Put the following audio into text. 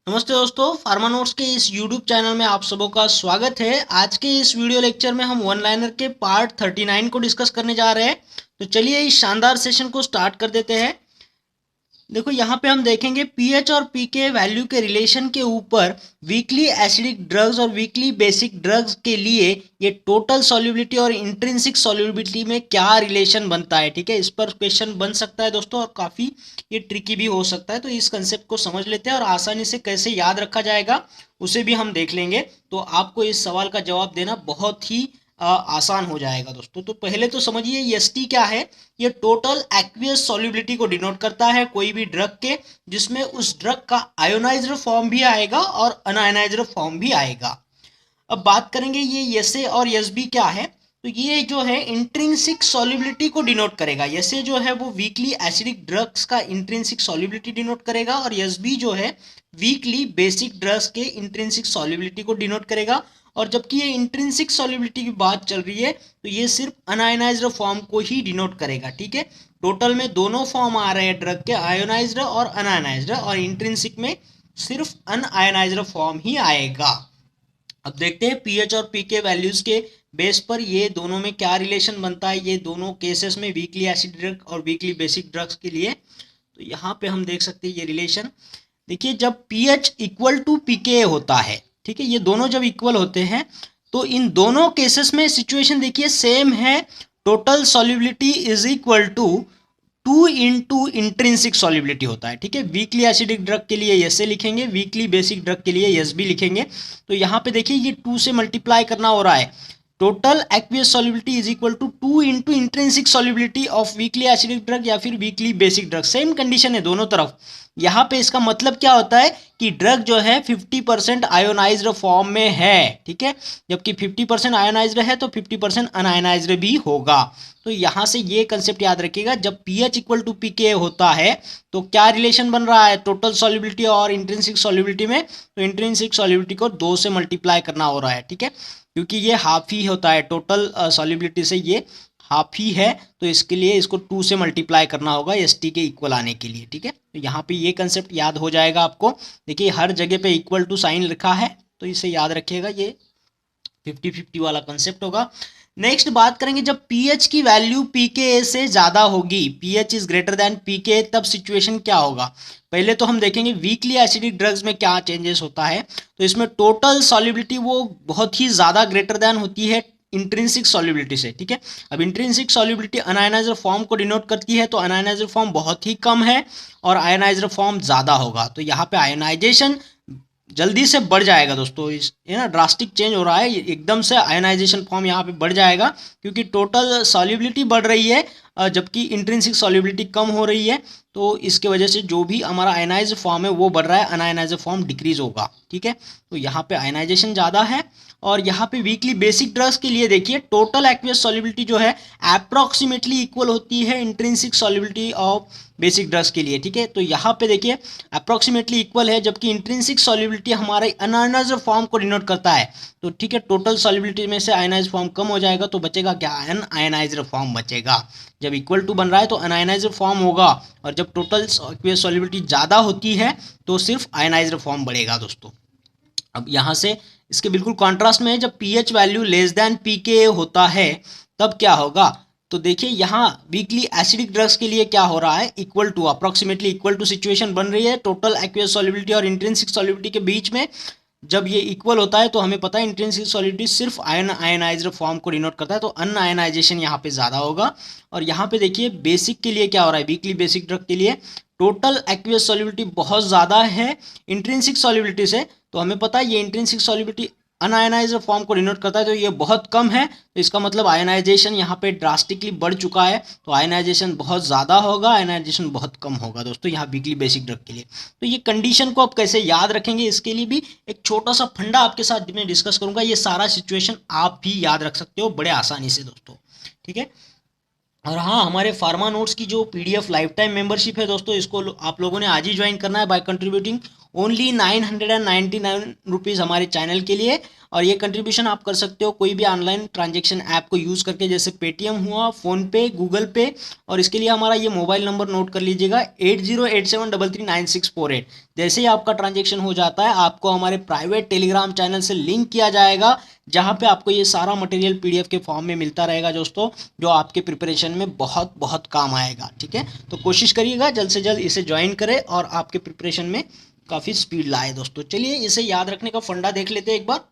नमस्ते दोस्तों, pharma notes के इस यूट्यूब चैनल में आप सबों का स्वागत है। आज के इस वीडियो लेक्चर में हम वन लाइनर के पार्ट 39 को डिस्कस करने जा रहे हैं। तो चलिए इस शानदार सेशन को स्टार्ट कर देते हैं। देखो यहाँ पे हम देखेंगे पीएच और पीके वैल्यू के रिलेशन के ऊपर वीकली एसिडिक ड्रग्स और वीकली बेसिक ड्रग्स के लिए ये टोटल सॉल्युबिलिटी और इंट्रिंसिक सॉल्युबिलिटी में क्या रिलेशन बनता है। ठीक है, इस पर क्वेश्चन बन सकता है दोस्तों और काफ़ी ये ट्रिकी भी हो सकता है। तो इस कंसेप्ट को समझ लेते हैं और आसानी से कैसे याद रखा जाएगा उसे भी हम देख लेंगे। तो आपको इस सवाल का जवाब देना बहुत ही आसान हो जाएगा दोस्तों। तो पहले तो समझिए एसटी क्या है। ये टोटल एक्वियस सॉल्युबिलिटी को डिनोट करता है कोई भी ड्रग के, जिसमें उस ड्रग का आयोनाइज्ड फॉर्म भी आएगा और अनआयोनाइज्ड फॉर्म भी आएगा। अब बात करेंगे ये एस ए और एस बी क्या है। तो ये जो है इंट्रिंसिक सॉल्युबिलिटी को डिनोट करेगा। एस ए जो है वो वीकली एसिडिक ड्रग्स का इंट्रिंसिक सॉल्युबिलिटी डिनोट करेगा और एस बी जो है वीकली बेसिक ड्रग्स के इंट्रिंसिक सॉल्युबिलिटी को डिनोट करेगा। और जबकि ये इंट्रिंसिक सॉल्युबिलिटी की बात चल रही है तो ये सिर्फ अनआयोनाइज्ड फॉर्म को ही डिनोट करेगा। ठीक है, टोटल में दोनों फॉर्म आ रहे हैं ड्रग के, आयोनाइज्ड और अनआयोनाइज्ड, और इंट्रिंसिक में सिर्फ अनआयोनाइज्ड फॉर्म ही आएगा। अब देखते हैं पीएच और पीके वैल्यूज के बेस पर ये दोनों में क्या रिलेशन बनता है, ये दोनों केसेस में वीकली एसिड ड्रग और वीकली बेसिक ड्रग्स के लिए। तो यहाँ पे हम देख सकते हैं ये रिलेशन। देखिए जब पीएच इक्वल टू पीके होता है, ठीक है, ये दोनों जब इक्वल होते हैं तो इन दोनों केसेस में सिचुएशन देखिए सेम है। Total solubility is equal to 2 intrinsic solubility होता है। ठीक है, वीकली एसिडिक ड्रग के लिए एस ए लिखेंगे, वीकली बेसिक ड्रग के लिए एस बी लिखेंगे। तो यहाँ पे देखिए ये 2 से मल्टीप्लाई करना हो रहा है। Total aqueous solubility is equal to 2 intrinsic solubility of weakly acidic drug या फिर weakly basic drug. Same condition है दोनों तरफ। यहाँ पे इसका मतलब क्या होता है कि ड्रग जो है 50% आयोनाइज्ड फॉर्म में है। ठीक है, जबकि 50% आयोनाइज्ड है तो 50% अनआयोनाइज्ड भी होगा। तो यहाँ से ये कंसेप्ट याद रखिएगा, जब पीएच इक्वल टू पीके होता है तो क्या रिलेशन बन रहा है टोटल सॉल्युबिलिटी और इंट्रिंसिक सॉल्युबिलिटी में। तो इंट्रिंसिक सॉल्युबिलिटी को 2 से मल्टीप्लाई करना हो रहा है। ठीक है, क्योंकि ये हाफ ही होता है टोटल सॉल्युबिलिटी से, ये हाफ ही है, तो इसके लिए इसको 2 से मल्टीप्लाई करना होगा एस टी के इक्वल आने के लिए। ठीक है, तो यहाँ पे ये कंसेप्ट याद हो जाएगा आपको। देखिए हर जगह पे इक्वल टू साइन लिखा है तो इसे याद रखिएगा, ये 50-50 वाला कंसेप्ट होगा। नेक्स्ट बात करेंगे जब पीएच की वैल्यू पीके से ज़्यादा होगी, पीएच इज ग्रेटर देन पीके, तब सिचुएशन क्या होगा। पहले तो हम देखेंगे वीकली एसिडिक ड्रग्स में क्या चेंजेस होता है। तो इसमें टोटल सॉल्युबिलिटी वो बहुत ही ज़्यादा ग्रेटर देन होती है इंट्रिंसिक सॉल्युबिलिटी से। ठीक है, अब इंट्रिंसिक सॉल्युबिलिटी अनआयोनाइज्ड फॉर्म को डिनोट करती है, तो अनआयोनाइज्ड फॉर्म बहुत ही कम है और आयोनाइज्ड फॉर्म ज़्यादा होगा। तो यहाँ पे आयोनाइजेशन जल्दी से बढ़ जाएगा दोस्तों। इस ये ना ड्रास्टिक चेंज हो रहा है, एकदम से आयनाइजेशन फॉर्म यहाँ पे बढ़ जाएगा क्योंकि टोटल सॉल्युबिलिटी बढ़ रही है जबकि इंट्रिंसिक सॉल्युबिलिटी कम हो रही है। तो इसके वजह से जो भी हमारा आयनाइज फॉर्म है वो बढ़ रहा है, अनआयनाइज फॉर्म डिक्रीज होगा। ठीक है, तो यहाँ पे आयनाइजेशन ज़्यादा है। और यहाँ पे वीकली बेसिक ड्रग्स के लिए देखिए टोटल एक्वियस सॉल्युबिलिटी जो है अप्रॉक्सीमेटली इक्वल होती है intrinsic solubility of basic drugs के लिए। ठीक है, तो यहाँ पे देखिए अप्रॉक्सीमेटली इक्वल है, जबकि इंट्रिंसिक सॉल्युबिलिटी हमारे अनआयनाइज्ड फॉर्म को डिनोट करता है। तो ठीक है, टोटल सॉल्युबिलिटी में से आयनाइज्ड फॉर्म कम हो जाएगा तो बचेगा क्या, अनआयनाइज्ड फॉर्म बचेगा। जब इक्वल टू बन रहा है तो अनआयनाइज्ड फॉर्म होगा, और जब टोटल एक्वियस सॉल्युबिलिटी ज़्यादा होती है तो सिर्फ आयनाइज्ड फॉर्म बढ़ेगा दोस्तों। अब यहाँ से इसके बिल्कुल कॉन्ट्रास्ट में है, जब पीएच वैल्यू लेस देन पीके होता है तब क्या होगा। तो देखिए यहाँ वीकली एसिडिक ड्रग्स के लिए क्या हो रहा है, equal to approximately equal to situation बन रही है टोटल एक्वियस सॉल्युबिलिटी और इंट्रिंसिक सॉल्युबिलिटी के बीच में। जब ये इक्वल होता है तो हमें पता है इंट्रिंसिक सॉल्युबिलिटी सिर्फ आयनाइज्ड फॉर्म को डिनोट करता है, तो अनआयनाइजेशन यहाँ पे ज़्यादा होगा। और यहाँ पे देखिए बेसिक के लिए क्या हो रहा है, वीकली बेसिक ड्रग के लिए टोटल एक्वियस सॉल्युबिलिटी बहुत ज़्यादा है इंट्रिंसिक सॉल्युबिलिटी से। तो हमें पता है ये इंट्रिंसिक सॉल्युबिलिटी अनआयनाइज्ड फॉर्म को डिनोट करता है, तो ये बहुत कम है। तो इसका मतलब आयनाइजेशन यहाँ पे ड्रास्टिकली बढ़ चुका है, तो आयनाइजेशन बहुत ज़्यादा होगा, आयनाइजेशन बहुत कम होगा दोस्तों यहाँ वीकली बेसिक ड्रग के लिए। तो ये कंडीशन को आप कैसे याद रखेंगे, इसके लिए भी एक छोटा सा फंडा आपके साथ मैं डिस्कस करूंगा। ये सारा सिचुएशन आप भी याद रख सकते हो बड़े आसानी से दोस्तों। ठीक है, और हाँ, हमारे फार्मा नोट्स की जो पीडीएफ लाइफ टाइम मेंबरशिप है दोस्तों, इसको आप लोगों ने आज ही ज्वाइन करना है बाय कंट्रीब्यूटिंग ओनली 999 रुपीज़ हमारे चैनल के लिए। और ये कंट्रीब्यूशन आप कर सकते हो कोई भी ऑनलाइन ट्रांजेक्शन ऐप को यूज़ करके, जैसे पेटीएम हुआ, फ़ोनपे, गूगल पे। और इसके लिए हमारा ये मोबाइल नंबर नोट कर लीजिएगा 8087339648। जैसे ही आपका ट्रांजेक्शन हो जाता है आपको हमारे प्राइवेट टेलीग्राम चैनल से लिंक किया जाएगा, जहाँ पे आपको ये सारा मटेरियल पीडीएफ के फॉर्म में मिलता रहेगा दोस्तों, जो आपके प्रिपरेशन में बहुत बहुत काम आएगा। ठीक है, तो कोशिश करिएगा जल्द से जल्द इसे ज्वाइन करें और आपके प्रिपरेशन में काफ़ी स्पीड लाए दोस्तों। चलिए इसे याद रखने का फंडा देख लेते हैं एक बार।